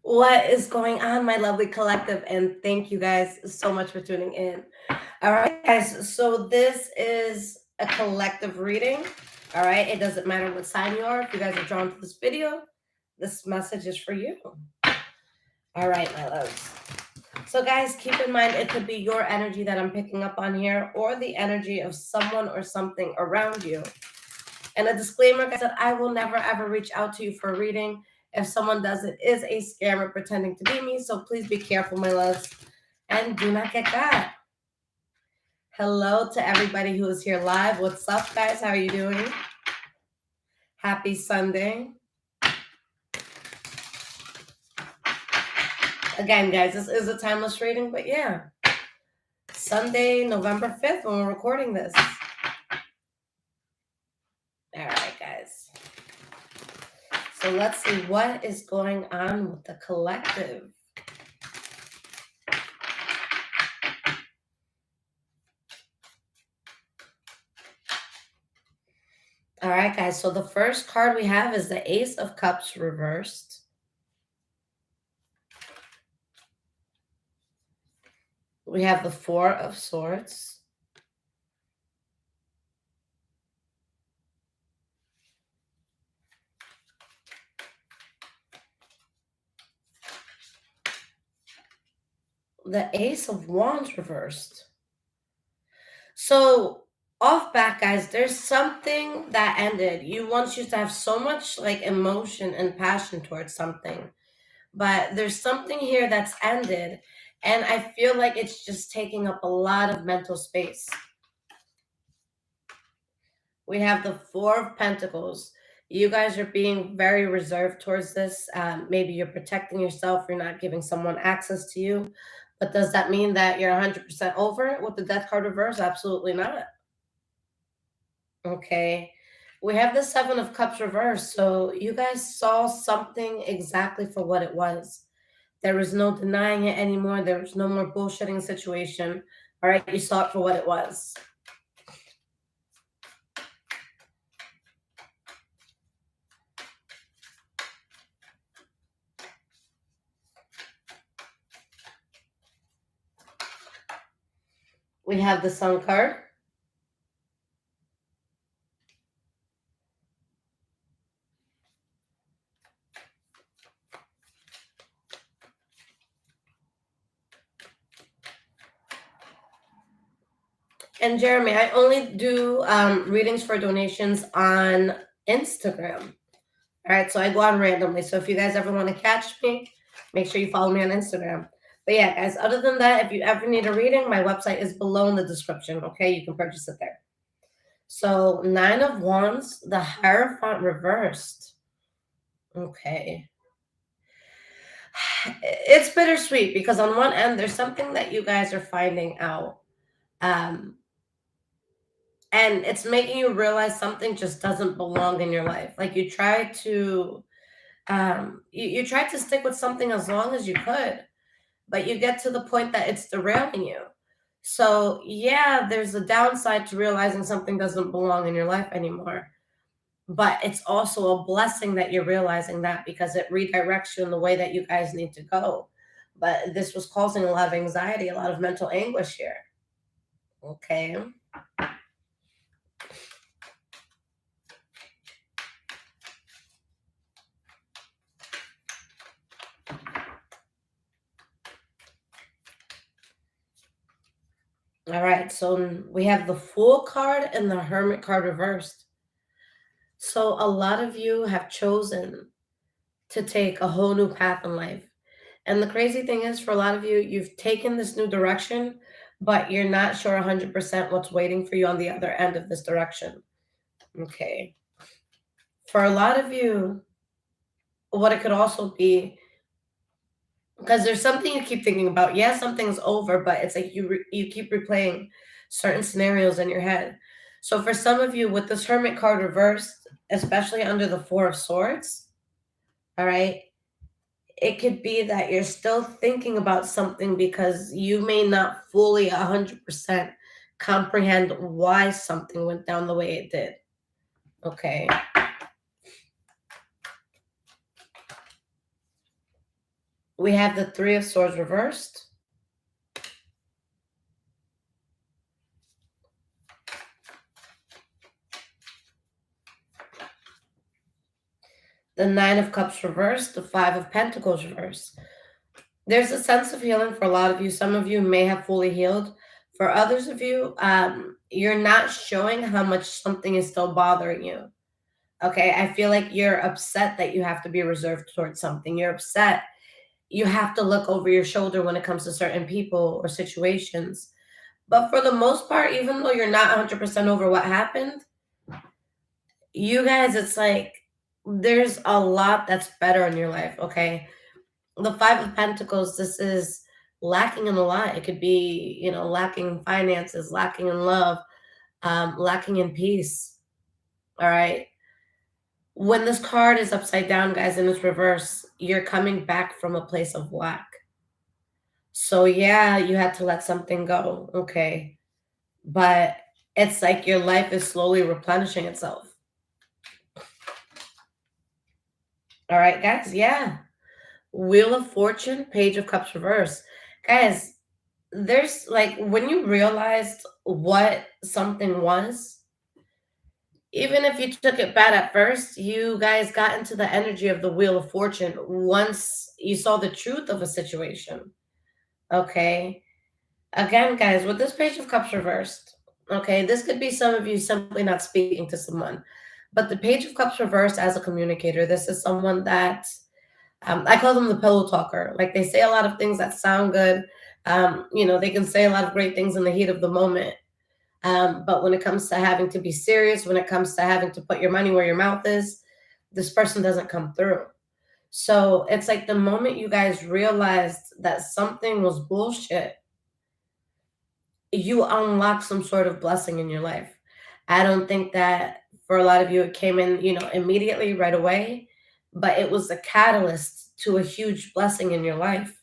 What is going on, my lovely collective? And thank you guys so much for tuning in. All right, guys. So this is a collective reading. All right. It doesn't matter what sign you are. If you guys are drawn to this video, this message is for you. All right, my loves. So, guys, keep in mind it could be your energy that I'm picking up on here, or the energy of someone or something around you. And a disclaimer, guys, that I will never ever reach out to you for a reading. If someone does, it is a scammer pretending to be me. So please be careful, my loves, and do not get got. Hello to everybody who is here live. What's up, guys? How are you doing? Happy Sunday. Again, guys, this is a timeless reading, but yeah, Sunday, November 5th, when we're recording this. All right, guys. So let's see what is going on with the collective. All right, guys. So the first card we have is the Ace of Cups reversed. We have the Four of Swords. The Ace of Wands reversed. So off back, guys, there's something that ended. You once used to have so much like emotion and passion towards something, but there's something here that's ended, and I feel like it's just taking up a lot of mental space. We have the Four of Pentacles. You guys are being very reserved towards this. Maybe you're protecting yourself. You're not giving someone access to you. But does that mean that you're 100% over it with the Death card reverse? Absolutely not. Okay. We have the Seven of Cups reversed. So you guys saw something exactly for what it was. There was no denying it anymore. There was no more bullshitting situation. All right. You saw it for what it was. We have the Sun card. And Jeremy, I only do readings for donations on Instagram. All right, so I go on randomly. So if you guys ever want to catch me, make sure you follow me on Instagram. But yeah, guys, other than that, if you ever need a reading, my website is below in the description. Okay, you can purchase it there. So Nine of Wands, the Hierophant reversed. Okay. It's bittersweet because on one end, there's something that you guys are finding out. And it's making you realize something just doesn't belong in your life. Like you try to you tried to stick with something as long as you could, but you get to the point that it's derailing you. So yeah, there's a downside to realizing something doesn't belong in your life anymore, but it's also a blessing that you're realizing that, because it redirects you in the way that you guys need to go. But this was causing a lot of anxiety, a lot of mental anguish here. Okay. All right, so we have the Fool card and the Hermit card reversed. So a lot of you have chosen to take a whole new path in life. And the crazy thing is, for a lot of you, you've taken this new direction, but you're not sure 100% what's waiting for you on the other end of this direction. Okay. For a lot of you, what it could also be, because there's something you keep thinking about. Yeah, something's over, but it's like you keep replaying certain scenarios in your head. So for some of you, with this Hermit card reversed, especially under the Four of Swords, all right, it could be that you're still thinking about something because you may not fully 100% comprehend why something went down the way it did. Okay. We have the Three of Swords reversed. The Nine of Cups reversed. The Five of Pentacles reversed. There's a sense of healing for a lot of you. Some of you may have fully healed. For others of you, you're not showing how much something is still bothering you. Okay, I feel like you're upset that you have to be reserved towards something. You're upset. You have to look over your shoulder when it comes to certain people or situations. But for the most part, even though you're not 100% over what happened, you guys, it's like there's a lot that's better in your life, okay? The Five of Pentacles, this is lacking in a lot. It could be, lacking in finances, lacking in love, lacking in peace. All right. When this card is upside down, guys, and it's reverse, you're coming back from a place of lack. So yeah, you had to let something go, okay? But it's like your life is slowly replenishing itself. All right, guys, yeah. Wheel of Fortune, Page of Cups reverse. Guys, there's like when you realized what something was, even if you took it bad at first, you guys got into the energy of the Wheel of Fortune once you saw the truth of a situation. Okay. Again, guys, with this Page of Cups reversed, okay, this could be some of you simply not speaking to someone. But the Page of Cups reversed as a communicator, this is someone that I call them the pillow talker. Like they say a lot of things that sound good. They can say a lot of great things in the heat of the moment. But when it comes to having to be serious, when it comes to having to put your money where your mouth is, this person doesn't come through. So it's like the moment you guys realized that something was bullshit, you unlock some sort of blessing in your life. I don't think that for a lot of you it came in, immediately right away, but it was a catalyst to a huge blessing in your life.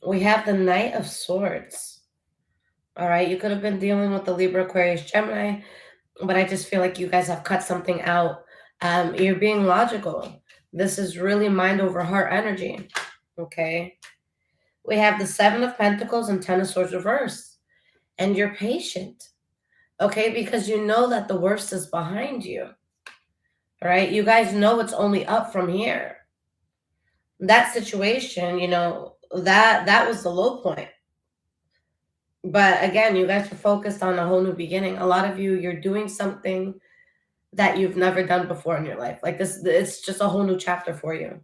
We have the Knight of Swords. All right, you could have been dealing with the Libra, Aquarius, Gemini, but I just feel like you guys have cut something out. You're being logical. This is really mind over heart energy. Okay. We have the Seven of Pentacles and Ten of Swords reversed. And you're patient. Okay, because you know that the worst is behind you. All right. You guys know it's only up from here. That situation, that was the low point. But again, you guys are focused on a whole new beginning. A lot of you, you're doing something that you've never done before in your life. Like this, it's just a whole new chapter for you.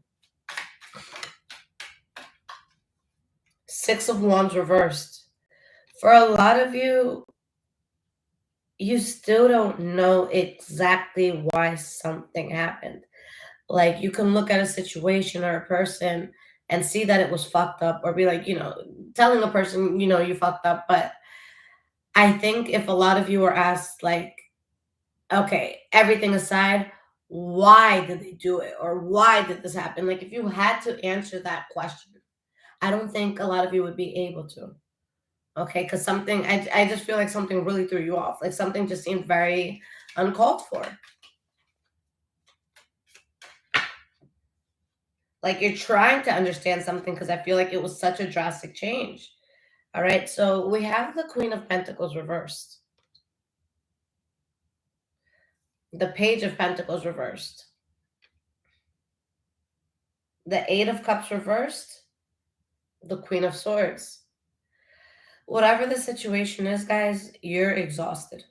Six of Wands reversed. For a lot of you, you still don't know exactly why something happened. Like you can look at a situation or a person and see that it was fucked up, or be like, telling a person, you fucked up. But I think if a lot of you were asked, like, okay, everything aside, why did they do it? Or why did this happen? Like, if you had to answer that question, I don't think a lot of you would be able to. Okay, because I just feel like something really threw you off. Like, something just seemed very uncalled for. Like, you're trying to understand something because I feel like it was such a drastic change. All right, so we have the Queen of Pentacles reversed. The Page of Pentacles reversed. The Eight of Cups reversed. The Queen of Swords. Whatever the situation is, guys, you're exhausted.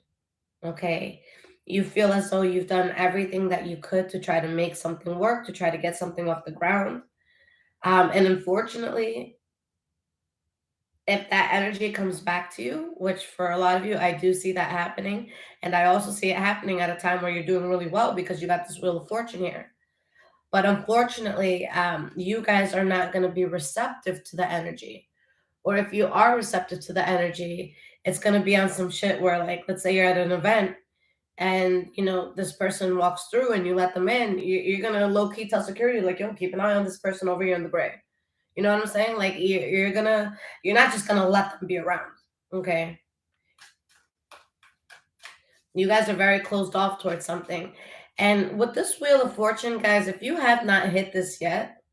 Okay? You feel as though you've done everything that you could to try to make something work, to try to get something off the ground. And unfortunately, if that energy comes back to you, which for a lot of you, I do see that happening. And I also see it happening at a time where you're doing really well because you got this Wheel of Fortune here. But unfortunately, you guys are not going to be receptive to the energy. Or if you are receptive to the energy, it's going to be on some shit where, like, let's say you're at an event and, this person walks through and you let them in, you're going to low-key tell security, like, yo, keep an eye on this person over here in the gray. You know what I'm saying? Like, you're not just going to let them be around. Okay. You guys are very closed off towards something. And with this Wheel of Fortune, guys, if you have not hit this yet,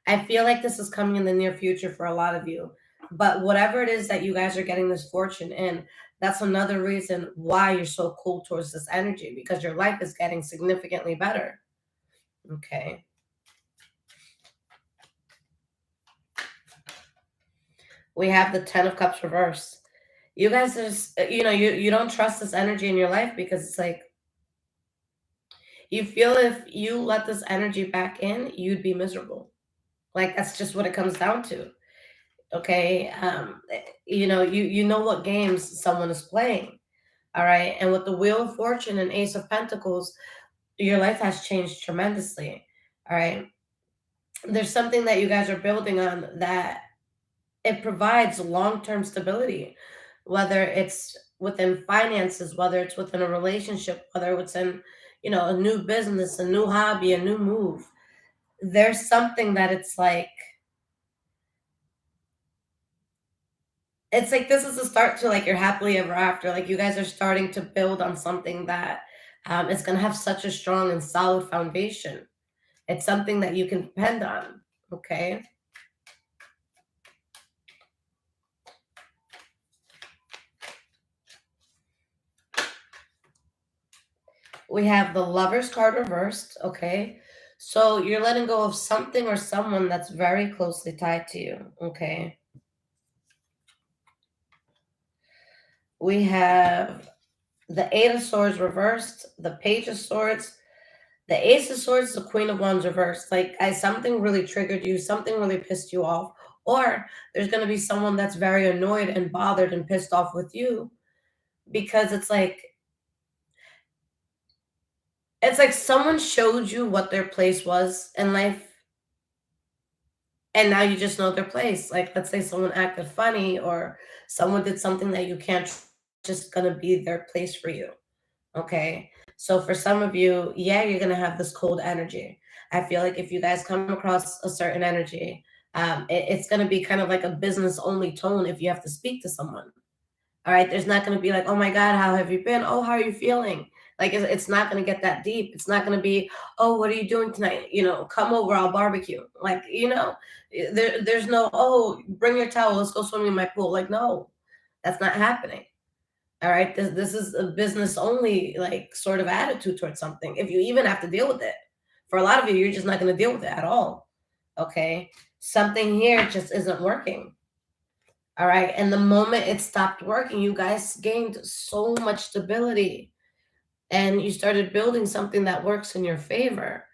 I feel like this is coming in the near future for a lot of you. But whatever it is that you guys are getting this fortune in, that's another reason why you're so cool towards this energy, because your life is getting significantly better. Okay. We have the Ten of Cups reversed. You guys are just, you don't trust this energy in your life because it's like you feel if you let this energy back in, you'd be miserable. Like that's just what it comes down to. Okay. You know what games someone is playing. All right. And with the Wheel of Fortune and Ace of Pentacles, your life has changed tremendously. All right. There's something that you guys are building on that it provides long-term stability, whether it's within finances, whether it's within a relationship, whether it's in, a new business, a new hobby, a new move. There's something that it's like this is the start to like your happily ever after. Like you guys are starting to build on something that is going to have such a strong and solid foundation. It's something that you can depend on. Okay. We have the Lovers card reversed. Okay. So you're letting go of something or someone that's very closely tied to you. Okay. We have the Eight of Swords reversed, the Page of Swords, the Ace of Swords, the Queen of Wands reversed. Like, guys, something really triggered you, something really pissed you off, or there's going to be someone that's very annoyed and bothered and pissed off with you because it's like someone showed you what their place was in life, and now you just know their place. Like, let's say someone acted funny or someone did something that you can't just going to be their place for you. Okay. So for some of you, yeah, you're going to have this cold energy. I feel like if you guys come across a certain energy, it's going to be kind of like a business only tone if you have to speak to someone. All right. There's not going to be like, oh my God, how have you been? Oh, how are you feeling? Like it's not going to get that deep. It's not going to be, oh, what are you doing tonight? Come over, I'll barbecue. Like, there's no, oh, bring your towel, let's go swimming in my pool. Like, no, that's not happening. All right. This is a business only like sort of attitude towards something. If you even have to deal with it, for a lot of you, you're just not going to deal with it at all. Okay. Something here just isn't working. All right. And the moment it stopped working, you guys gained so much stability and you started building something that works in your favor.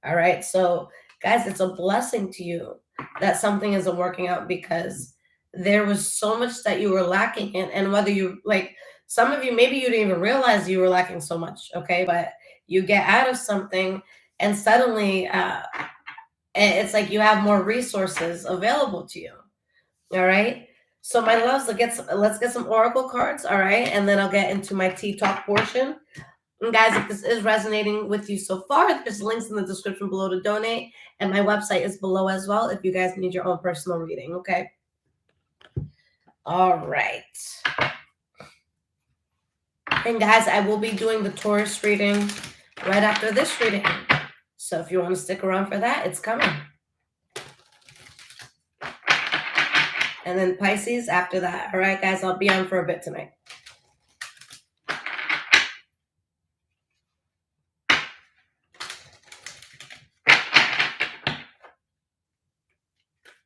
All right. So, guys, it's a blessing to you that something isn't working out because there was so much that you were lacking in. And whether you like, some of you, maybe you didn't even realize you were lacking so much. Okay. But you get out of something and suddenly it's like you have more resources available to you. All right. So, my loves, let's get some oracle cards. All right. And then I'll get into my tea talk portion. And guys, if this is resonating with you so far, there's links in the description below to donate. And my website is below as well if you guys need your own personal reading. Okay. All right. And guys, I will be doing the Taurus reading right after this reading. So if you want to stick around for that, it's coming. And then Pisces after that. All right, guys, I'll be on for a bit tonight.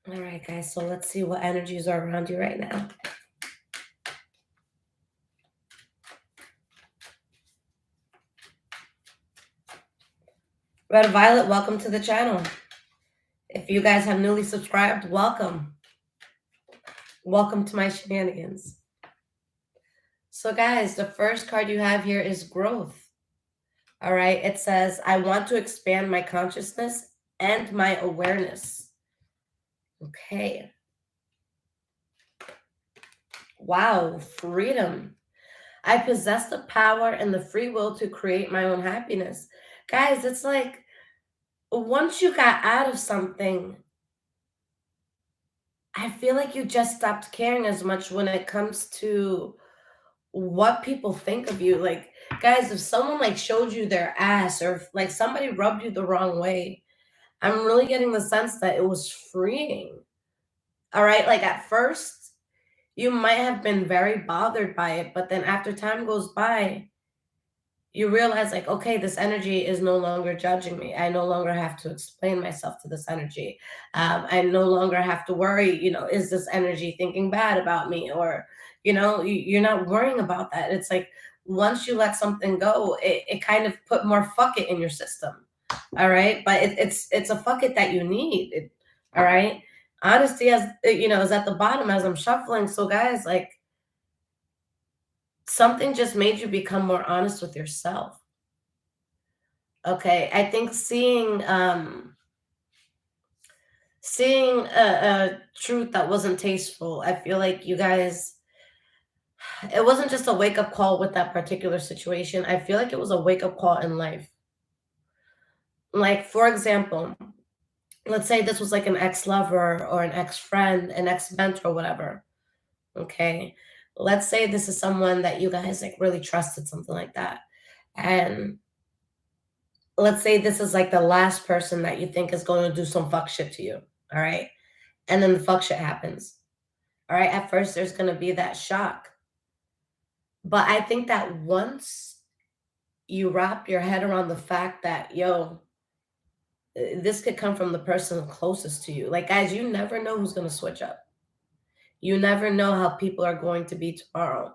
All right, guys, so let's see what energies are around you right now. Red Violet, welcome to the channel. If you guys have newly subscribed, welcome. Welcome to my shenanigans. So guys, the first card you have here is growth. All right, it says, I want to expand my consciousness and my awareness. Okay. Wow, freedom. I possess the power and the free will to create my own happiness. Guys, it's like once you got out of something, I feel like you just stopped caring as much when it comes to what people think of you. Like, guys, if someone like showed you their ass, or if like somebody rubbed you the wrong way, I'm really getting the sense that it was freeing. All right. Like at first, you might have been very bothered by it, but then after time goes by, you realize like, okay, this energy is no longer judging me. I no longer have to explain myself to this energy. I no longer have to worry, is this energy thinking bad about me? Or, you're not worrying about that. It's like once you let something go, it kind of put more fuck it in your system. All right. But it's a fuck it that you need. All right. Honesty, as is at the bottom as I'm shuffling. So guys, like, something just made you become more honest with yourself. Okay, I think seeing a truth that wasn't tasteful. I feel like you guys, it wasn't just a wake up call with that particular situation. I feel like it was a wake up call in life. Like, for example, let's say this was like an ex lover or an ex friend, an ex mentor, whatever. Okay, let's say this is someone that you guys like really trusted, something like that, and let's say this is like the last person that you think is going to do some fuck shit to you. All right. And then the fuck shit happens. All right. At first, there's going to be that shock. But I think that once you wrap your head around the fact that, yo, this could come from the person closest to you. Like, guys, you never know who's going to switch up. You never know how people are going to be tomorrow.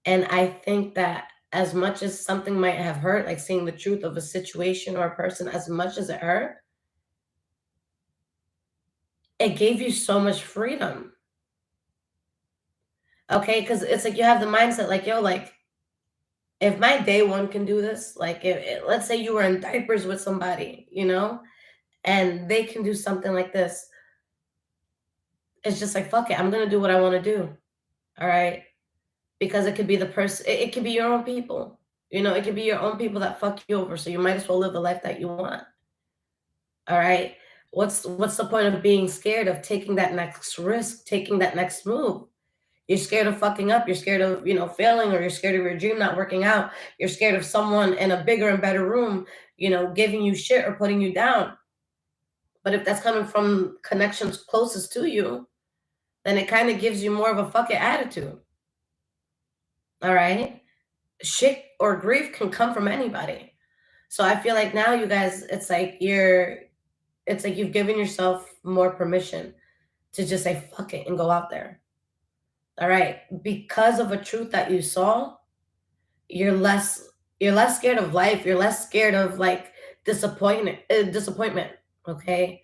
And I think that as much as something might have hurt, like seeing the truth of a situation or a person, as much as it hurt, it gave you so much freedom. Okay, because it's like you have the mindset like, yo, like, if my day one can do this, like, let's say you were in diapers with somebody, and they can do something like this, it's just like, fuck it, I'm gonna do what I want to do. All right, because it could be the person, it could be your own people, it could be your own people that fuck you over. So you might as well live the life that you want. All right, what's the point of being scared of taking that next risk, taking that next move? You're scared of fucking up. You're scared of, failing, or you're scared of your dream not working out. You're scared of someone in a bigger and better room, giving you shit or putting you down. But if that's coming from connections closest to you, then it kind of gives you more of a fucking attitude. All right. Shit or grief can come from anybody. So I feel like now you guys, it's like you've given yourself more permission to just say fuck it and go out there. All right. Because of a truth that you saw, you're less scared of life. You're less scared of like disappointment. Okay.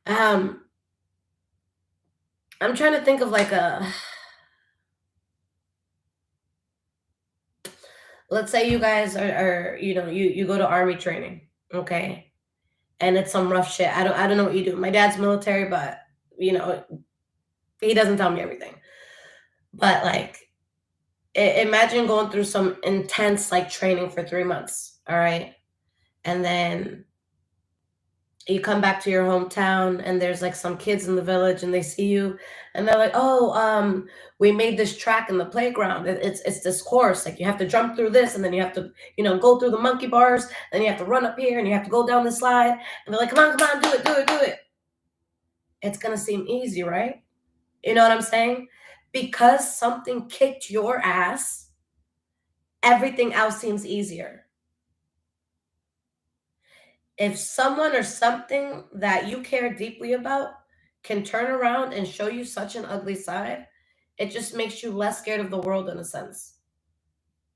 Um, I'm trying to think of like let's say you guys are you go to army training, okay, and it's some rough shit. I don't know what you do. My dad's military, but you know he doesn't tell me everything. But like, imagine going through some intense like training for 3 months, all right, and then you come back to your hometown and there's like some kids in the village and they see you and they're like, oh, we made this track in the playground. It's this course, like you have to jump through this and then you have to go through the monkey bars, then you have to run up here and you have to go down the slide, and they're like, come on, do it. It's gonna seem easy, right? You know what I'm saying? Because something kicked your ass, everything else seems easier. If someone or something that you care deeply about can turn around and show you such an ugly side, it just makes you less scared of the world in a sense.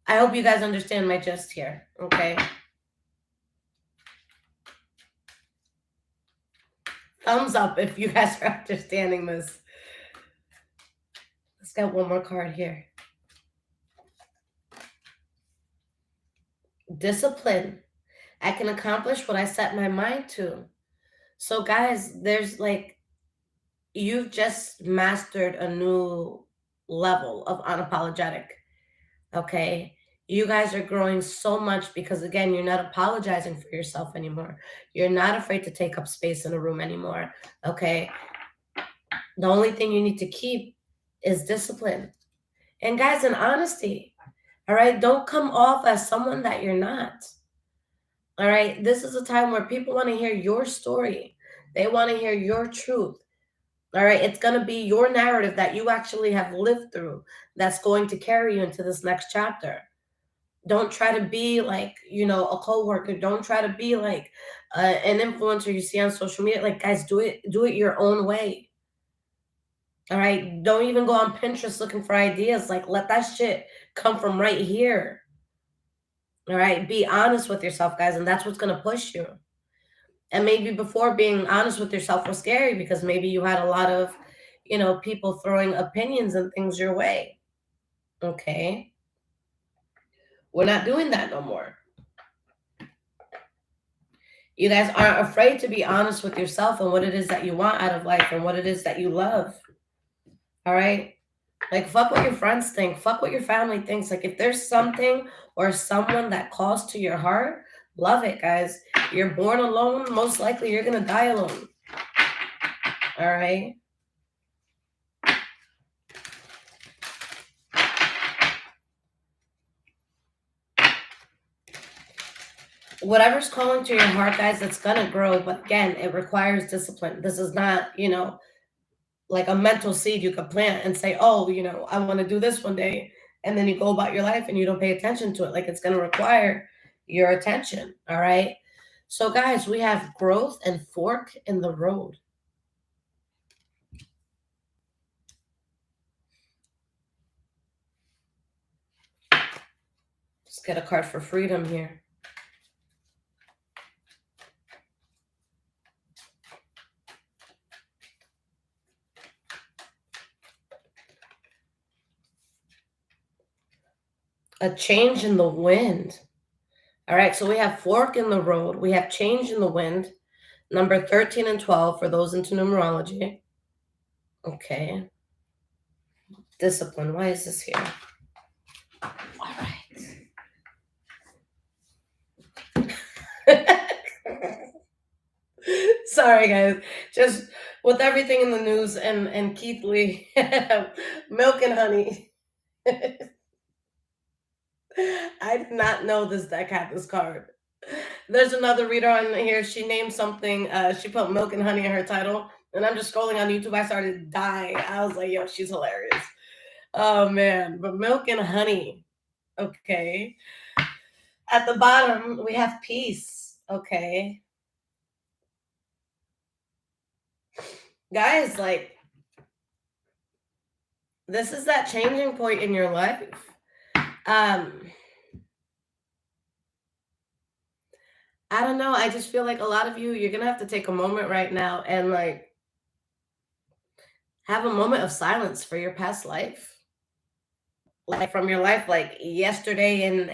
I hope you guys understand my gist here, okay? Thumbs up if you guys are understanding this. Let's get one more card here. Discipline. I can accomplish what I set my mind to. So, guys, there's like, you've just mastered a new level of unapologetic. Okay. You guys are growing so much because, again, you're not apologizing for yourself anymore. You're not afraid to take up space in a room anymore. Okay. The only thing you need to keep is discipline. And guys, in honesty, all right, don't come off as someone that you're not. All right, this is a time where people want to hear your story. They want to hear your truth. All right, it's going to be your narrative that you actually have lived through that's going to carry you into this next chapter. Don't try to be like, a coworker. Don't try to be like an influencer you see on social media. Like, guys, do it your own way. All right, don't even go on Pinterest looking for ideas. Like, let that shit come from right here. All right, be honest with yourself, guys, and that's what's going to push you. And maybe before, being honest with yourself was scary because maybe you had a lot of, people throwing opinions and things your way. Okay, we're not doing that no more. You guys aren't afraid to be honest with yourself and what it is that you want out of life and what it is that you love. All right, like, fuck what your friends think, fuck what your family thinks. Like, if there's something or someone that calls to your heart, love it, guys. You're born alone, most likely you're gonna die alone. All right, whatever's calling to your heart, guys, it's gonna grow. But again, it requires discipline. This is not, like a mental seed you could plant and say, oh, I want to do this one day. And then you go about your life and you don't pay attention to it. Like, it's gonna require your attention. All right. So guys, we have growth and fork in the road. Let's get a card for freedom here. A change in the wind. All right, so we have fork in the road. We have change in the wind. Number 13 and 12 for those into numerology. Okay. Discipline. Why is this here? All right. Sorry, guys. Just with everything in the news and Keith Lee, milk and honey. I did not know this deck had this card. There's another reader on here. She named something. She put milk and honey in her title, and I'm just scrolling on YouTube. I started dying. I was like, "Yo, she's hilarious." Oh man, but milk and honey. Okay. At the bottom, we have peace. Okay. Guys, like, this is that changing point in your life. I don't know. I just feel like a lot of you, you're gonna have to take a moment right now and like have a moment of silence for your past life. Like, from your life, like yesterday and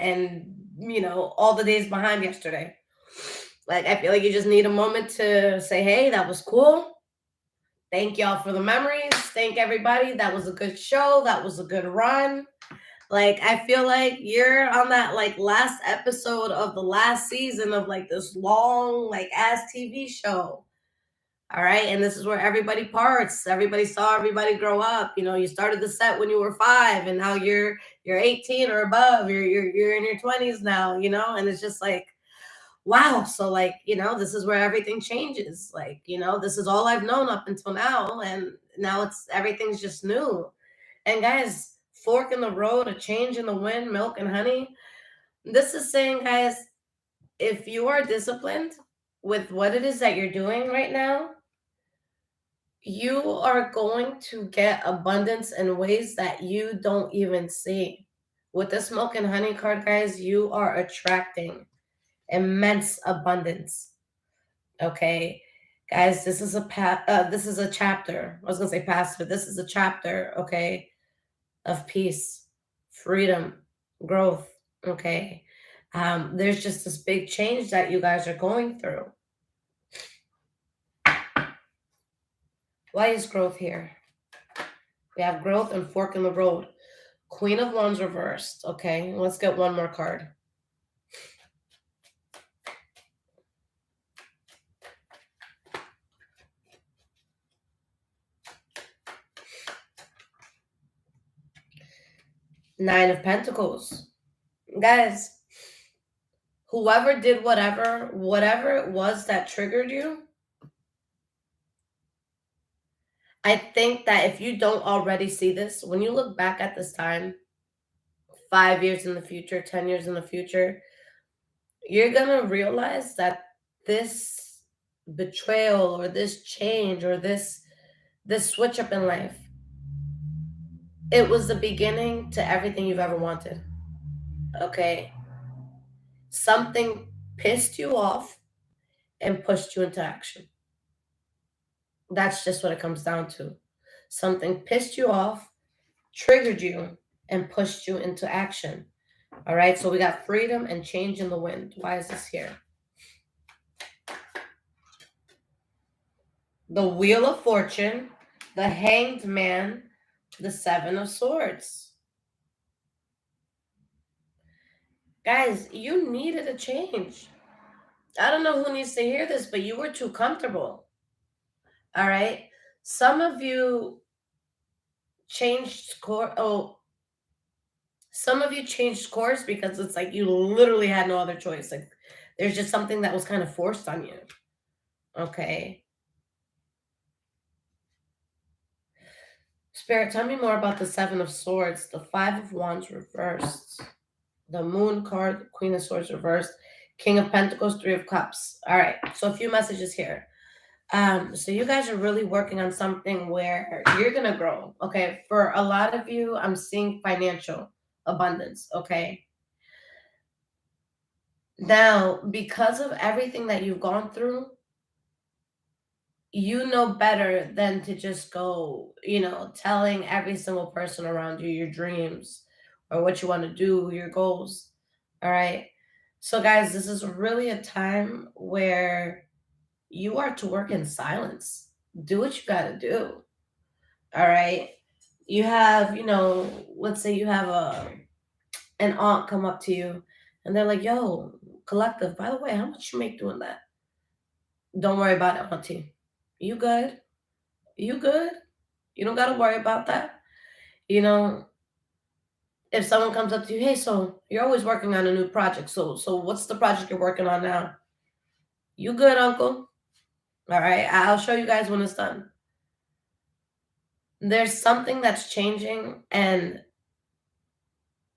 all the days behind yesterday. Like, I feel like you just need a moment to say, hey, that was cool. Thank y'all for the memories. Thank everybody. That was a good show. That was a good run. Like, I feel like you're on that like last episode of the last season of like this long like ass TV show. All right. And this is where everybody parts. Everybody saw everybody grow up. You started the set when you were 5 and now you're 18 or above. You're in your 20s now, and it's just like, wow. So like, this is where everything changes. Like, this is all I've known up until now. And now everything's just new. And guys, fork in the road, a change in the wind, milk and honey. This is saying, guys, if you are disciplined with what it is that you're doing right now, you are going to get abundance in ways that you don't even see. With this milk and honey card, guys, you are attracting immense abundance. Okay, guys, this is this is a chapter. I was gonna say past, but this is a chapter. Okay, of peace, freedom, growth. Okay, there's just this big change that you guys are going through. Why is growth here? We have growth and fork in the road. Queen of Wands reversed. Okay, let's get one more card. Nine of Pentacles. Guys, whoever did whatever it was that triggered you, I think that if you don't already see this, when you look back at this time, 5 years in the future, 10 years in the future, you're gonna realize that this betrayal or this change or this switch up in life, it was the beginning to everything you've ever wanted. Okay? Something pissed you off and pushed you into action. That's just what it comes down to. Something pissed you off, triggered you, and pushed you into action. All right, so we got freedom and change in the wind. Why is this here? The Wheel of Fortune, the Hanged Man, the Seven of Swords. Guys, you needed a change. I don't know who needs to hear this, but you were too comfortable. All right? Some of you changed course. Oh, some of you changed course because it's like you literally had no other choice. Like there's just something that was kind of forced on you. Okay. Spirit, tell me more about the Seven of Swords, the Five of Wands reversed, the Moon card, the Queen of Swords reversed, King of Pentacles, Three of Cups. All right, so a few messages here. So you guys are really working on something where you're gonna grow. Okay, for a lot of you, I'm seeing financial abundance. Okay. Now, because of everything that you've gone through, you know better than to just go, telling every single person around you your dreams or what you want to do, your goals. All right. So, guys, this is really a time where you are to work in silence. Do what you got to do. All right. You have, let's say you have an aunt come up to you and they're like, yo, collective, by the way, how much you make doing that? Don't worry about it, auntie. You good? You good? You don't got to worry about that. You know, if someone comes up to you, hey, so you're always working on a new project. So what's the project you're working on now? You good, uncle? All right, I'll show you guys when it's done. There's something that's changing, and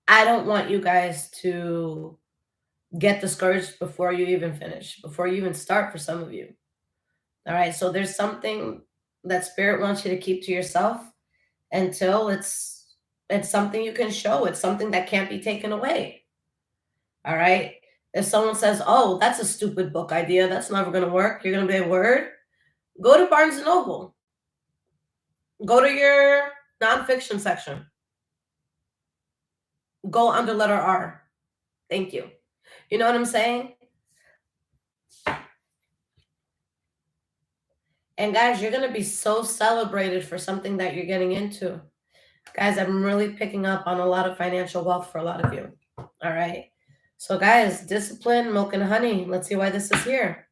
I don't want you guys to get discouraged before you even finish, before you even start for some of you. All right, so there's something that spirit wants you to keep to yourself until it's something you can show. It's something that can't be taken away. All right. If someone says, "Oh, that's a stupid book idea. That's never going to work," you're going to be a word. Go to Barnes and Noble. Go to your nonfiction section. Go under letter R. Thank you. You know what I'm saying? And guys, you're going to be so celebrated for something that you're getting into. Guys, I'm really picking up on a lot of financial wealth for a lot of you. All right. So, guys, discipline, milk, and honey. Let's see why this is here.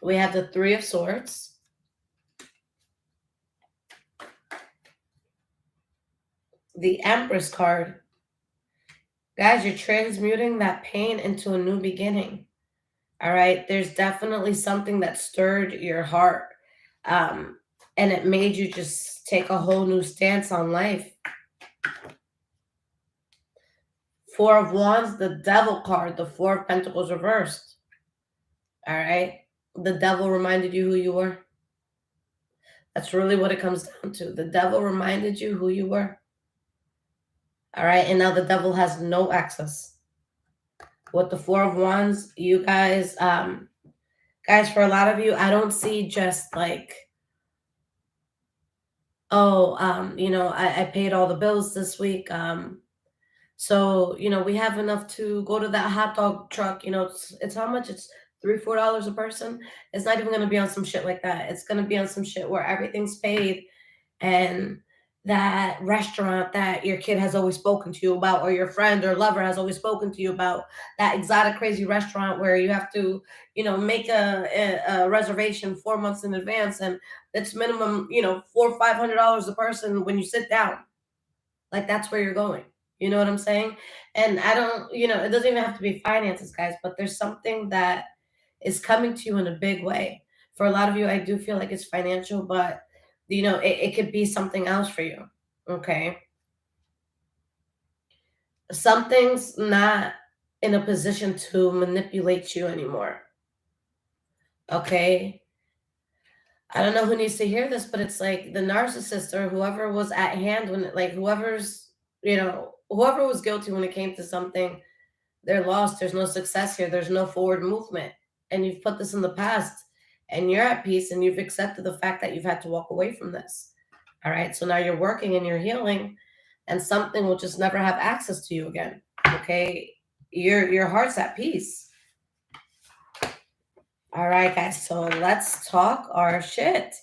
We have the Three of Swords, the Empress card. Guys, you're transmuting that pain into a new beginning. All right. There's definitely something that stirred your heart. And it made you just take a whole new stance on life. Four of Wands, the Devil card, the Four of Pentacles reversed. All right. The devil reminded you who you were. That's really what it comes down to. The devil reminded you who you were. All right. And now the devil has no access. With the Four of Wands, you guys, for a lot of you, I don't see just like, oh, I paid all the bills this week. So, we have enough to go to that hot dog truck. It's how much? It's $3-4 a person. It's not even going to be on some shit like that. It's going to be on some shit where everything's paid and that restaurant that your kid has always spoken to you about, or your friend or lover has always spoken to you about, that exotic crazy restaurant where you have to, make a reservation 4 months in advance, and it's minimum, $400 or $500 a person when you sit down. Like, that's where you're going. You know what I'm saying? And I don't, it doesn't even have to be finances, guys, but there's something that is coming to you in a big way. For a lot of you, I do feel like it's financial, but it could be something else for you. Okay. Something's not in a position to manipulate you anymore. Okay. I don't know who needs to hear this, but it's like the narcissist or whoever was at hand when, like, whoever was guilty when it came to something, they're lost. There's no success here. There's no forward movement. And you've put this in the past, and you're at peace, and you've accepted the fact that you've had to walk away from this. All right. So now you're working and you're healing, and something will just never have access to you again. Okay. Your heart's at peace. All right, guys. So let's talk our shit.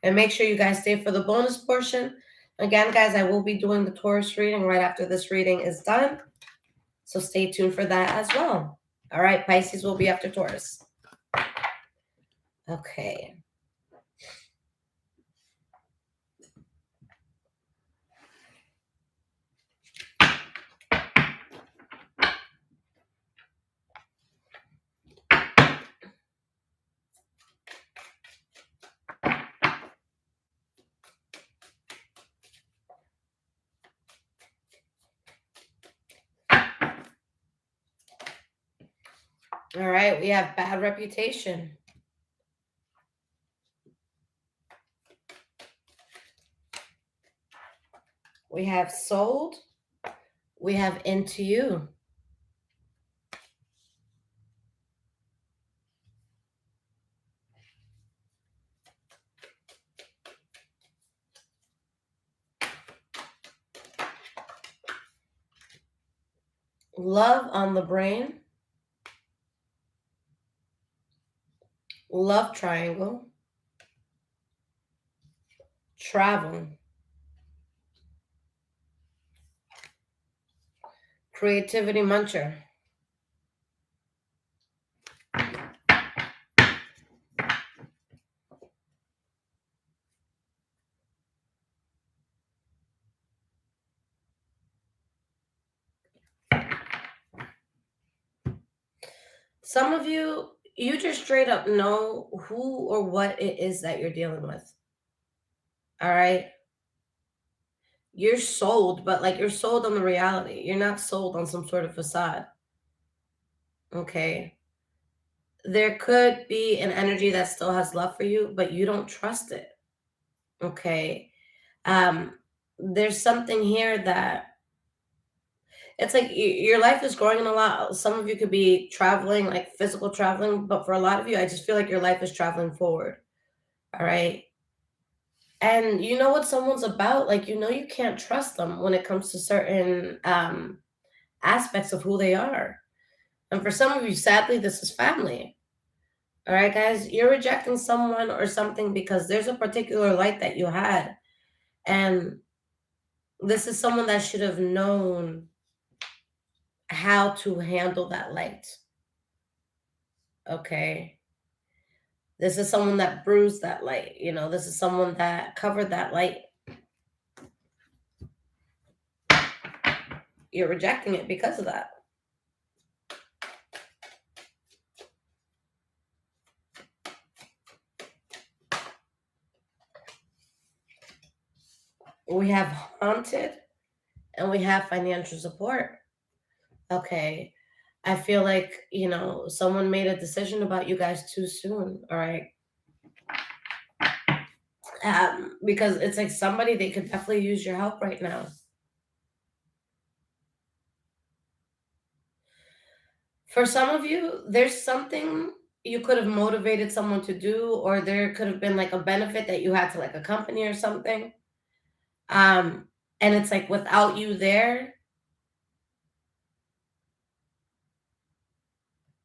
And make sure you guys stay for the bonus portion. Again, guys, I will be doing the Taurus reading right after this reading is done. So stay tuned for that as well. All right, Pisces will be after Taurus. Okay. All right, we have bad reputation. We have sold. We have into you. Love on the brain. Love triangle. Travel. Creativity muncher. Some of you, you just straight up know who or what it is that you're dealing with. All right. You're sold, but like, you're sold on the reality. You're not sold on some sort of facade. Okay. There could be an energy that still has love for you, but you don't trust it. Okay. Um, there's something here that it's like your life is growing a lot. Some of you could be traveling, like physical traveling, but for a lot of you, I just feel like your life is traveling forward. All right. And you know what someone's about. Like, you can't trust them when it comes to certain aspects of who they are. And for some of you, sadly, this is family. All right, guys, you're rejecting someone or something because there's a particular light that you had. And this is someone that should have known how to handle that light. Okay. This is someone that bruised that light. This is someone that covered that light. You're rejecting it because of that. We have haunted and we have financial support. Okay. I feel like, someone made a decision about you guys too soon. All right. Because it's like somebody, they could definitely use your help right now. For some of you, there's something you could have motivated someone to do, or there could have been like a benefit that you had to like a company or something. And it's like without you there,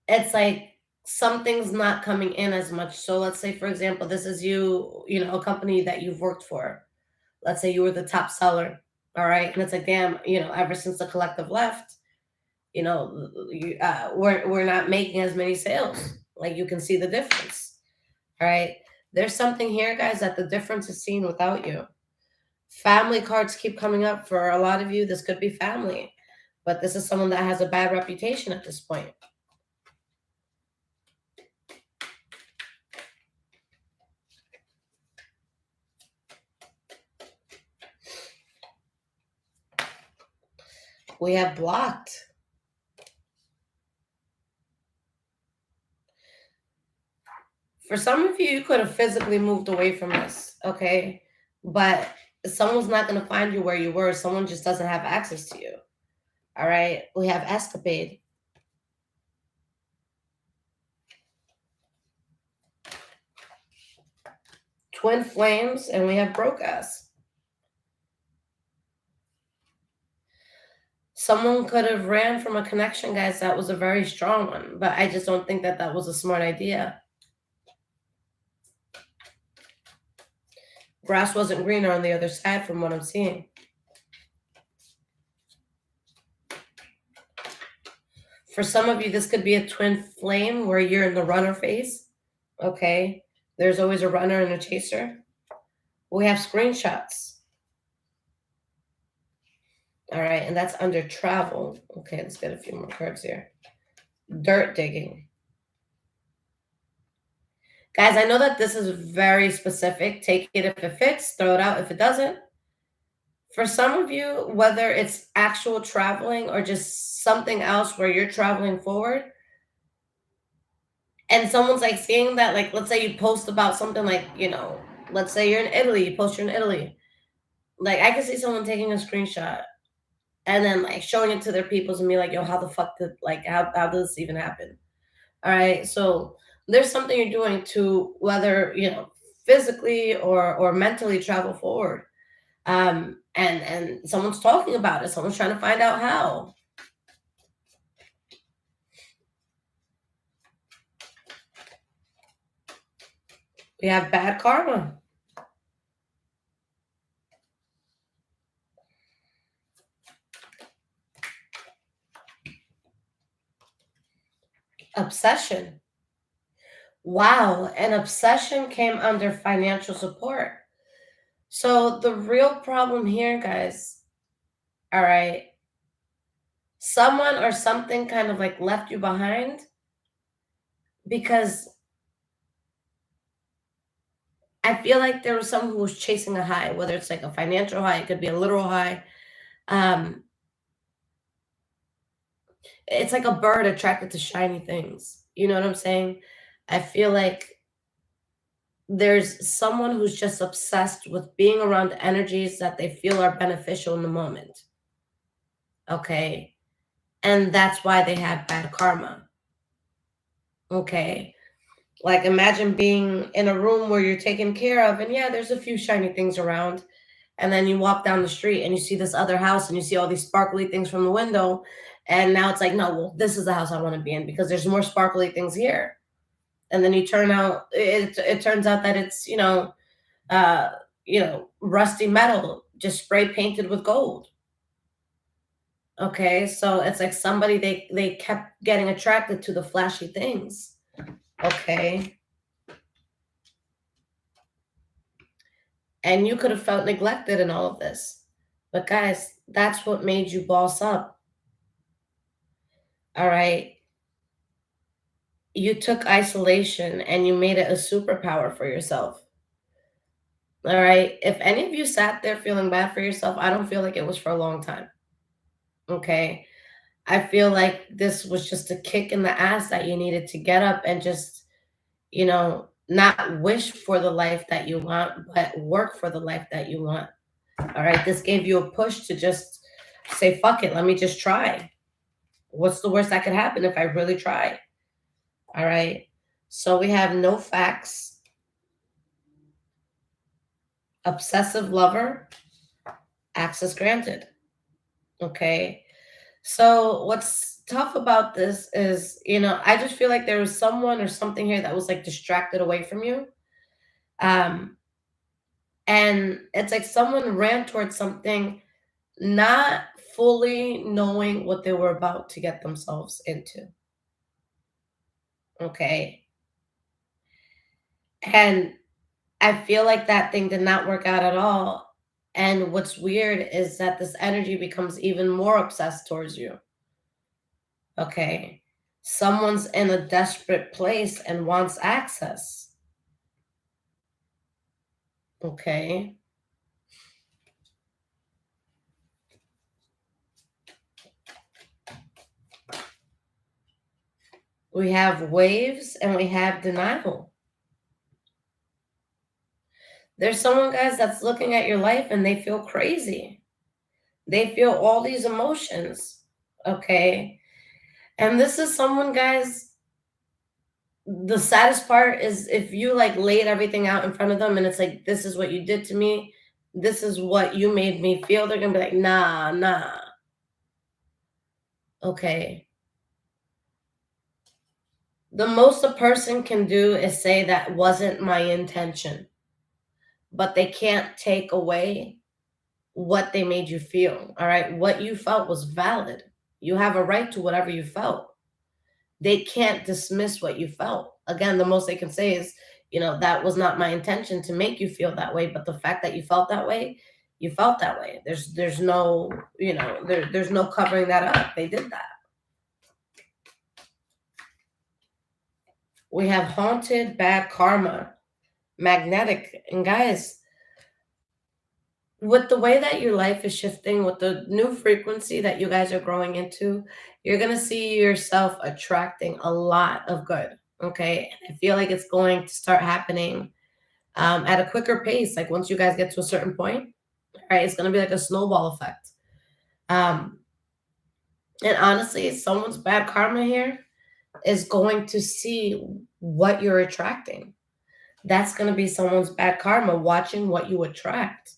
it's like something's not coming in as much. So let's say, for example, this is a company that you've worked for. let's say you were the top seller, all right? And it's like, damn, ever since the collective left, we're not making as many sales. Like, you can see the difference, all right? There's something here, guys, that the difference is seen without you. Family cards keep coming up for a lot of you. This could be family, but this is someone that has a bad reputation at this point. We have blocked. For some of you, you could have physically moved away from this, okay? But someone's not going to find you where you were. Someone just doesn't have access to you, all right? We have escapade. Twin flames, and we have broke ass. Someone could have ran from a connection, guys. That was a very strong one, but I just don't think that that was a smart idea. Grass wasn't greener on the other side from what I'm seeing. For some of you, this could be a twin flame where you're in the runner phase, okay? There's always a runner and a chaser. We have screenshots. All right, and that's under travel. Okay, let's get a few more cards here. Dirt digging. Guys, I know that this is very specific. Take it if it fits, throw it out if it doesn't. For some of you, whether it's actual traveling or just something else where you're traveling forward, and someone's like seeing that, like, let's say you post about something like, let's say you're in Italy, you post you're in Italy. Like, I can see someone taking a screenshot and then like showing it to their peoples and be like, yo, how the fuck did, like, how did this even happen? All right. So there's something you're doing to, whether, physically or mentally, travel forward. And someone's talking about it. Someone's trying to find out how. We have bad karma. Obsession. Wow, an obsession came under financial support. So the real problem here, guys, all right, someone or something kind of like left you behind because I feel like there was someone who was chasing a high, whether it's like a financial high, it could be a literal high. It's like a bird attracted to shiny things. You know what I'm saying? I feel like there's someone who's just obsessed with being around energies that they feel are beneficial in the moment. Okay. And that's why they have bad karma. Okay. Like, imagine being in a room where you're taken care of, and yeah, there's a few shiny things around. And then you walk down the street and you see this other house and you see all these sparkly things from the window. And now it's like, no, well, this is the house I want to be in because there's more sparkly things here. And then it turns out that it's, rusty metal just spray painted with gold. Okay, so it's like somebody, they kept getting attracted to the flashy things. Okay. And you could have felt neglected in all of this. But guys, that's what made you boss up. All right. You took isolation and you made it a superpower for yourself. All right. If any of you sat there feeling bad for yourself, I don't feel like it was for a long time. Okay. I feel like this was just a kick in the ass that you needed to get up and just, not wish for the life that you want, but work for the life that you want. All right. This gave you a push to just say, fuck it. Let me just try. What's the worst that could happen if I really try? All right. So we have no facts, obsessive lover, access granted. Okay. So what's tough about this is, I just feel like there was someone or something here that was like distracted away from you. And it's like someone ran towards something not fully knowing what they were about to get themselves into. Okay. And I feel like that thing did not work out at all. And what's weird is that this energy becomes even more obsessed towards you. Okay. Someone's in a desperate place and wants access. Okay. We have waves and we have denial. There's someone, guys, that's looking at your life and they feel crazy. They feel all these emotions. Okay. And this is someone, guys, the saddest part is if you like laid everything out in front of them and it's like, this is what you did to me. This is what you made me feel. They're going to be like, nah, nah. Okay. The most a person can do is say that wasn't my intention, but they can't take away what they made you feel. All right. What you felt was valid. You have a right to whatever you felt. They can't dismiss what you felt. Again, the most they can say is, that was not my intention to make you feel that way, but the fact that you felt that way, you felt that way. There's no, there's no covering that up. They did that. We have haunted, bad karma, magnetic. And guys, with the way that your life is shifting, with the new frequency that you guys are growing into, you're going to see yourself attracting a lot of good. Okay. I feel like it's going to start happening at a quicker pace. Like once you guys get to a certain point, right, it's going to be like a snowball effect. Um, and honestly, someone's bad karma here is going to see what you're attracting. That's going to be someone's bad karma watching what you attract.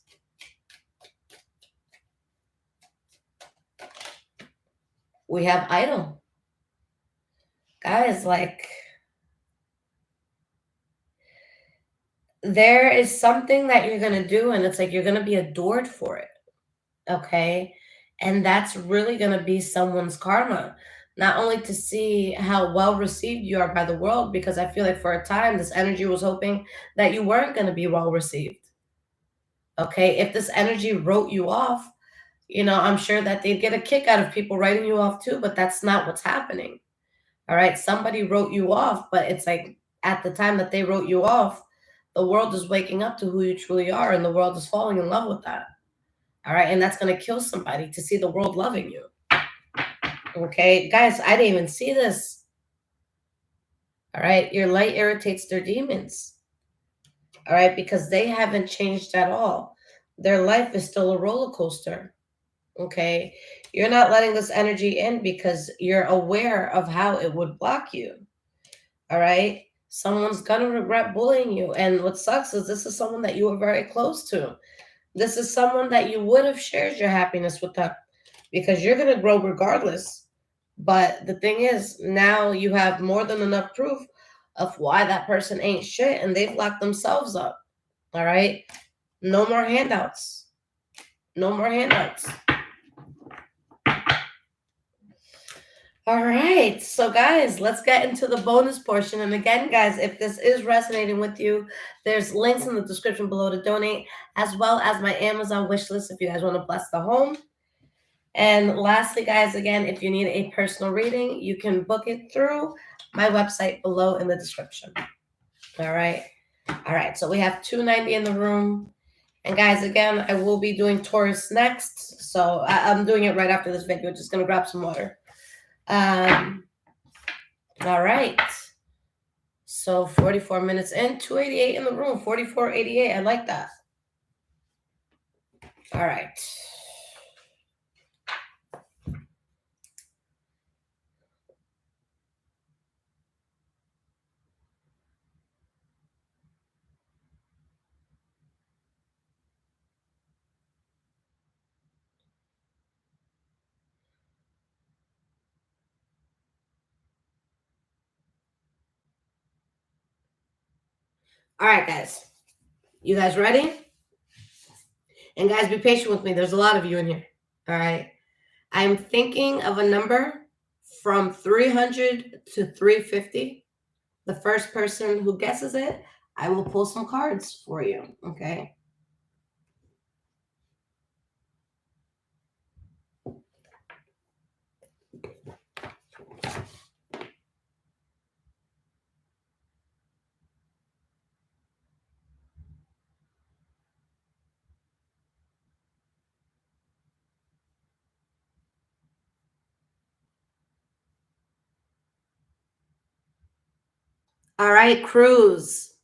We have idol. Guys, like, there is something that you're going to do, and it's like you're going to be adored for it. Okay. And that's really going to be someone's karma. Not only to see how well received you are by the world, because I feel like for a time, this energy was hoping that you weren't going to be well received. Okay. If this energy wrote you off, I'm sure that they'd get a kick out of people writing you off too, but that's not what's happening. All right. Somebody wrote you off, but it's like at the time that they wrote you off, the world is waking up to who you truly are, and the world is falling in love with that. All right. And that's going to kill somebody to see the world loving you. Okay. Guys, I didn't even see this. All right. Your light irritates their demons. All right. Because they haven't changed at all. Their life is still a roller coaster. Okay. You're not letting this energy in because you're aware of how it would block you. All right. Someone's going to regret bullying you. And what sucks is this is someone that you were very close to. This is someone that you would have shared your happiness with them because you're going to grow regardless. But the thing is, now you have more than enough proof of why that person ain't shit and they've locked themselves up. All right. No more handouts. No more handouts. All right. So, guys, let's get into the bonus portion. And again, guys, if this is resonating with you, there's links in the description below to donate, as well as my Amazon wish list if you guys want to bless the home. And lastly, guys, again, if you need a personal reading, you can book it through my website below in the description. All right. All right. So we have 290 in the room. And guys, again, I will be doing Taurus next. So I'm doing it right after this video. Just going to grab some water. All right. So 44 minutes in, 288 in the room, 4488. I like that. All right. All right, guys. You guys ready? And guys, be patient with me. There's a lot of you in here. All right. I'm thinking of a number from 300 to 350. The first person who guesses it, I will pull some cards for you. Okay. All right, Cruz.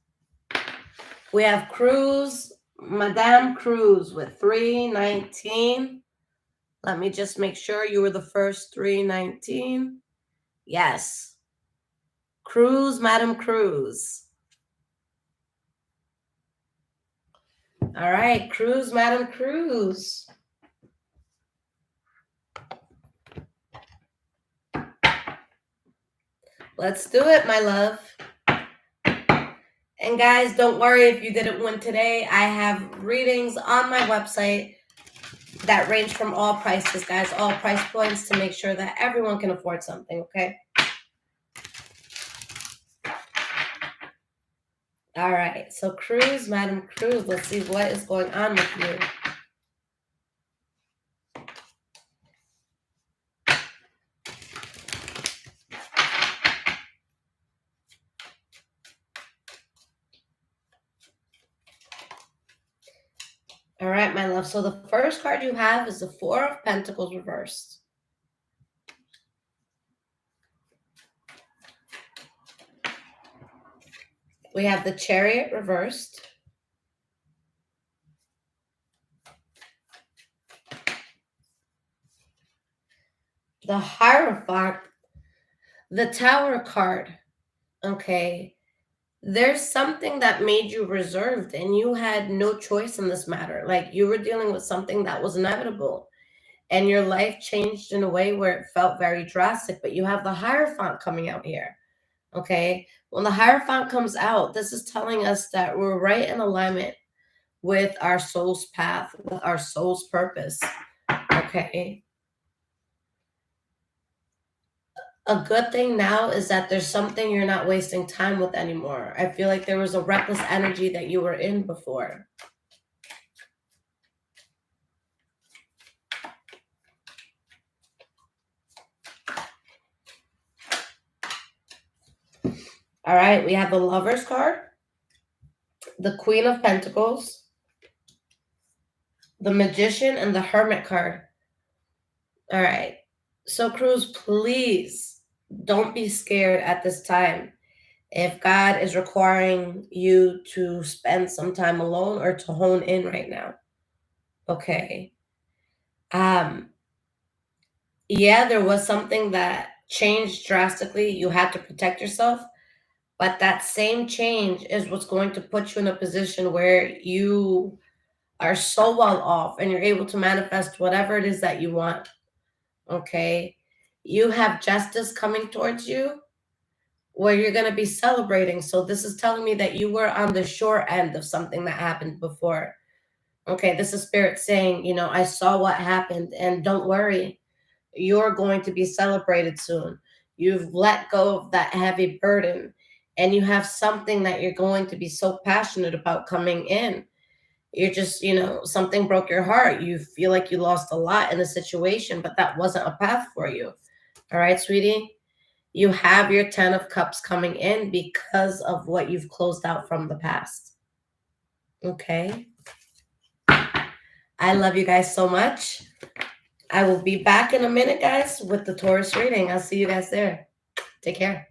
We have Cruz, Madame Cruz with 319. Let me just make sure you were the first 319. Yes. Cruz, Madam Cruz. All right, Cruz, Madam Cruz. Let's do it, my love. And guys, don't worry if you didn't win today. I have readings on my website that range from all prices, guys, all price points to make sure that everyone can afford something, okay? All right, so Cruz, Madam Cruz, let's see what is going on with you. All right, my love. So the first card you have is the Four of Pentacles reversed. We have the Chariot reversed. The Hierophant, the Tower card. Okay. There's something that made you reserved and you had no choice in this matter. Like you were dealing with something that was inevitable and your life changed in a way where it felt very drastic, but you have the Hierophant coming out here. Okay. When the Hierophant comes out, this is telling us that we're right in alignment with our soul's path, with our soul's purpose. Okay. A good thing now is that there's something you're not wasting time with anymore. I feel like there was a reckless energy that you were in before. All right, we have the Lover's card, the Queen of Pentacles, the Magician, and the Hermit card. All right. So, Cruz, please don't be scared at this time. If God is requiring you to spend some time alone or to hone in right now, okay. Yeah, there was something that changed drastically. You had to protect yourself, but that same change is what's going to put you in a position where you are so well off and you're able to manifest whatever it is that you want. Okay. You have justice coming towards you where you're going to be celebrating. So this is telling me that you were on the short end of something that happened before. Okay. This is Spirit saying, I saw what happened and don't worry. You're going to be celebrated soon. You've let go of that heavy burden and you have something that you're going to be so passionate about coming in. You're just, something broke your heart. You feel like you lost a lot in the situation, but that wasn't a path for you. All right, sweetie. You have your 10 of Cups coming in because of what you've closed out from the past. Okay. I love you guys so much. I will be back in a minute, guys, with the Taurus reading. I'll see you guys there. Take care.